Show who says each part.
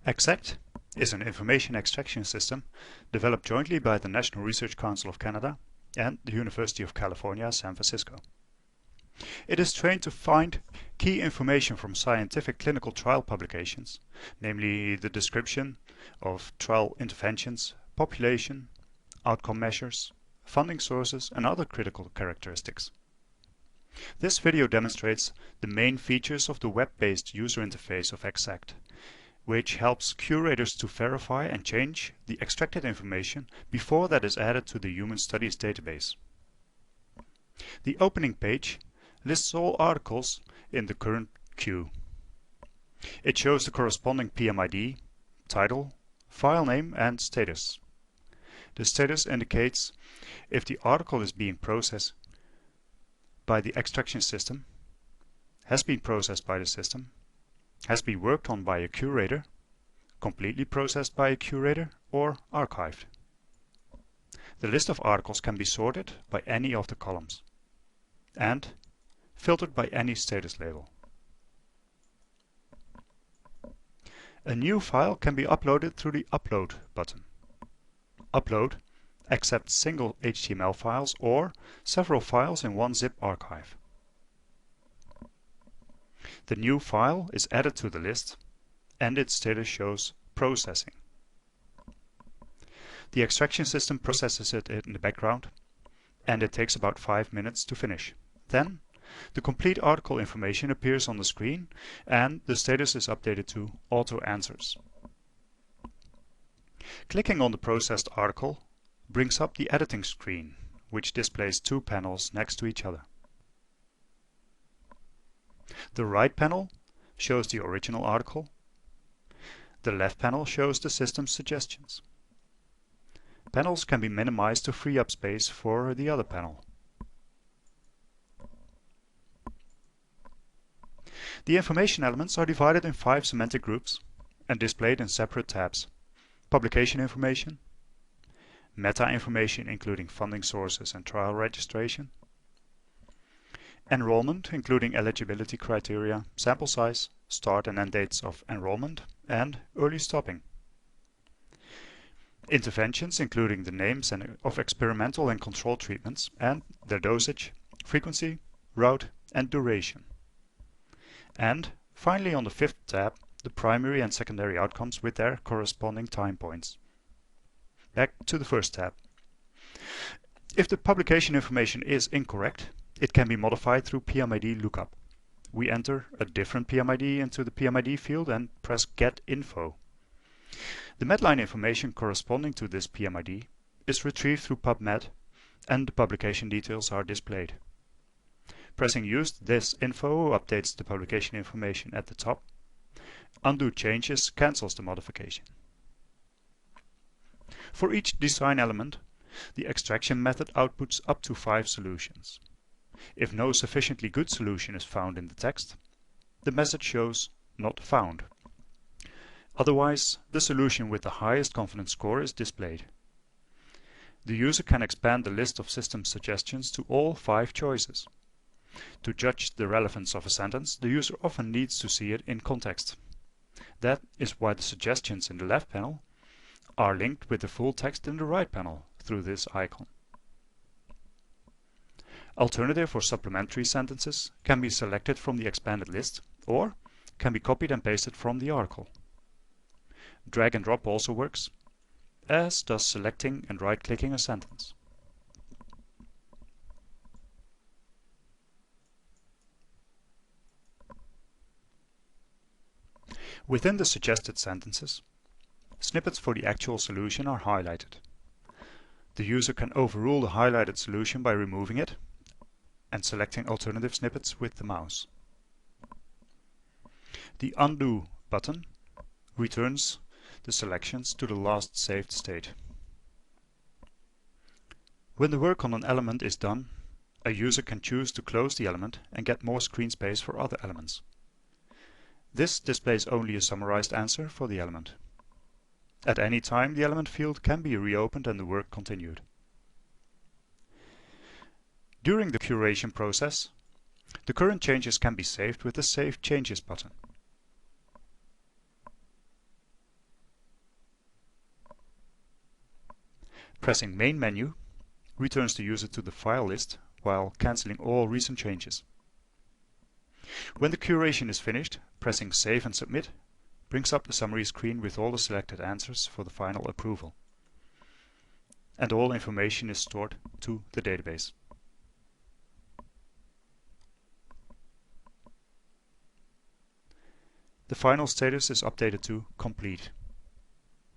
Speaker 1: ExaCT is an information extraction system developed jointly by the National Research Council of Canada and the University of California, San Francisco. It is trained to find key information from scientific clinical trial publications, namely the description of trial interventions, population, outcome measures, funding sources, and other critical characteristics. This video demonstrates the main features of the web-based user interface of ExaCT, which helps curators to verify and change the extracted information before that is added to the Human Studies database. The opening page lists all articles in the current queue. It shows the corresponding PMID, title, file name, and status. The status indicates if the article is being processed by the extraction system, has been processed by the system, has been worked on by a curator, completely processed by a curator, or archived. The list of articles can be sorted by any of the columns and filtered by any status label. A new file can be uploaded through the Upload button. Upload accepts single HTML files or several files in one zip archive. The new file is added to the list and its status shows processing. The extraction system processes it in the background and it takes about 5 minutes to finish. Then the complete article information appears on the screen and the status is updated to Auto Answers. Clicking on the processed article brings up the editing screen, which displays two panels next to each other. The right panel shows the original article. The left panel shows the system's suggestions. Panels can be minimized to free up space for the other panel. The information elements are divided in 5 semantic groups and displayed in separate tabs: publication information, meta information including funding sources and trial registration, enrollment including eligibility criteria, sample size, start and end dates of enrollment, and early stopping. Interventions including the names of experimental and control treatments and their dosage, frequency, route, and duration. And finally, on the 5th tab, the primary and secondary outcomes with their corresponding time points. Back to the first tab. If the publication information is incorrect, it can be modified through PMID lookup. We enter a different PMID into the PMID field and press Get Info. The Medline information corresponding to this PMID is retrieved through PubMed and the publication details are displayed. Pressing Use this info updates the publication information at the top. Undo changes cancels the modification. For each design element, the extraction method outputs up to 5 solutions. If no sufficiently good solution is found in the text, the message shows Not Found. Otherwise, the solution with the highest confidence score is displayed. The user can expand the list of system suggestions to all 5 choices. To judge the relevance of a sentence, the user often needs to see it in context. That is why the suggestions in the left panel are linked with the full text in the right panel through this icon. Alternative or supplementary sentences can be selected from the expanded list or can be copied and pasted from the article. Drag and drop also works, as does selecting and right-clicking a sentence. Within the suggested sentences, snippets for the actual solution are highlighted. The user can overrule the highlighted solution by removing it and selecting alternative snippets with the mouse. The Undo button returns the selections to the last saved state. When the work on an element is done, a user can choose to close the element and get more screen space for other elements. This displays only a summarized answer for the element. At any time, the element field can be reopened and the work continued. During the curation process, the current changes can be saved with the Save Changes button. Pressing Main menu returns the user to the file list while cancelling all recent changes. When the curation is finished, pressing Save and Submit brings up the summary screen with all the selected answers for the final approval. And all information is stored to the database. The final status is updated to Complete.